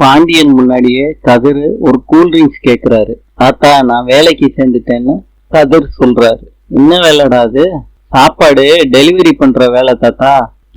பாண்டியன் முன்னாடியே கதிர் ஒரு கூல்ட்ரிங்க்ஸ் கேக்குறாரு. தாத்தா நான் வேலைக்கு சேர்ந்துட்டேன்னு கதிர் சொல்றாரு. என்ன வேலைடா அது? சாப்பாடு டெலிவரி பண்ற வேலை தாத்தா,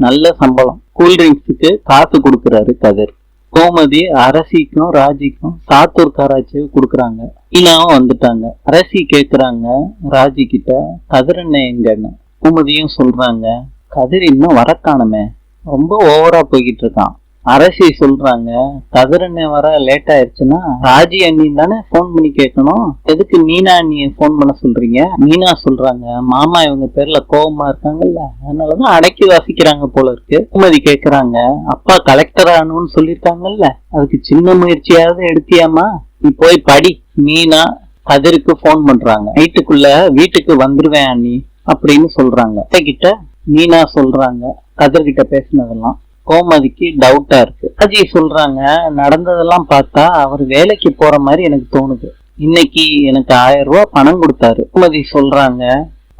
நல்ல சம்பளம். கூல்ட்ரிங்க்ஸுக்கு காசு கொடுக்கறாரு கதிர். கோமதி அரசிக்கும் ராஜிக்கும் சாத்தூர் காராச்சி குடுக்கறாங்க. ஈனாவும் வந்துட்டாங்க. அரசி கேக்குறாங்க ராஜி கிட்ட, கதிர் அண்ணன் எங்கன்னு. கோமதியும் சொல்றாங்க, கதிர் இன்னும் வரக்கானமே, ரொம்ப ஓவரா போய்கிட்டு இருக்கான். அரசி சொல்றாங்க, கதிர் அண்ணன் வர லேட் ஆயிடுச்சுன்னா ராஜி அண்ணின்னு தானே போன் பண்ணி கேட்கணும், எதுக்கு மீனா அண்ணிய போன் பண்ண சொல்றீங்க? மீனா சொல்றாங்க, மாமா இவங்க பேர்ல கோபமா இருக்காங்கல்ல, அதனாலதான் அடக்கி வாசிக்கிறாங்க போல இருக்கு. கோமதி கேக்குறாங்க, அப்பா கலெக்டர் ஆகணும்னு சொல்லிருக்காங்கல்ல, அதுக்கு சின்ன முயற்சியாவது எடுத்தியாமா? நீ போய் படி. மீனா கதிருக்கு போன் பண்றாங்க. நைட்டுக்குள்ள வீட்டுக்கு வந்துருவேன் அண்ணி அப்படின்னு சொல்றாங்க. கிட்ட மீனா சொல்றாங்க கதிர்கிட்ட பேசினதெல்லாம் கோமதிக்கு டவுட்டா இருக்கு. ராஜி சொல்றாங்க, நடந்ததெல்லாம் பார்த்தா அவர் வேலைக்கு போற மாதிரி எனக்கு தோணுது. இன்னைக்கு எனக்கு 1000 ரூபாய் பணம் கொடுத்தாரு. கோமதி சொல்றாங்க,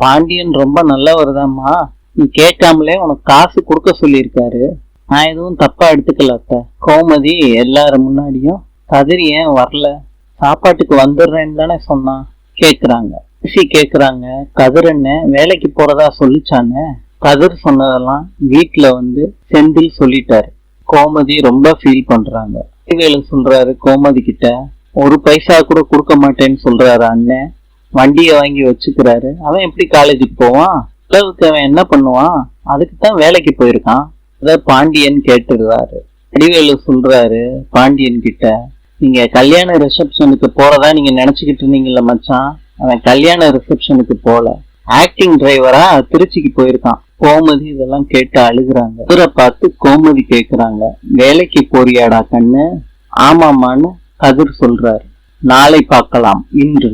பாண்டியன் ரொம்ப நல்லவர் தான்மா, நீ கேட்காமலே உனக்கு காசு கொடுக்க சொல்லியிருக்காரு, நான் எதுவும் தப்பா எடுத்துக்கல அத்தை. கோமதி எல்லாரும் முன்னாடியும் கதிர் ஏன் வரல, சாப்பாட்டுக்கு வந்துடுறேன்னு தானே சொன்னான் கேக்குறாங்க. கேக்குறாங்க, கதிர் அண்ணன் வேலைக்கு போறதா சொல்லிச்சானே, கதிர் சொன்னதெல்லாம் வீட்டுல செந்தில் சொல்லிட்டாரு. கோமதி ரொம்ப ஃபீல் பண்றாங்க. வேலு சொல்றாரு கோமதி கிட்ட, 1 பைசா கூட கொடுக்க மாட்டேன்னு சொல்றாரு அண்ணன், வண்டிய வாங்கி வச்சுக்கிறாரு, அவன் எப்படி காலேஜுக்கு போவான், அளவுக்கு அவன் என்ன பண்ணுவான், அதுக்கு தான் வேலைக்கு போயிருக்கான். அத பாண்டியன் கேட்டுறாரு. வடிவேலு சொல்றாரு பாண்டியன் கிட்ட, நீங்க கல்யாண ரிசப்ஷனுக்கு போறதா நீங்க நினைச்சுக்கிட்டு இருந்தீங்கல்ல மச்சான், அவன் கல்யாண ரிசப்ஷனுக்கு போல, ஆக்டிங் டிரைவரா திருச்சிக்கு போயிருக்கான். கோமதி இதெல்லாம் கேட்டு அழுகுறாங்க. இவரை பார்த்து கோமதி கேக்குறாங்க, வேலைக்கு போறியாடா கண்ணு? ஆமாமான்னு கதிர் சொல்றாரு. நாளை பார்க்கலாம். இன்று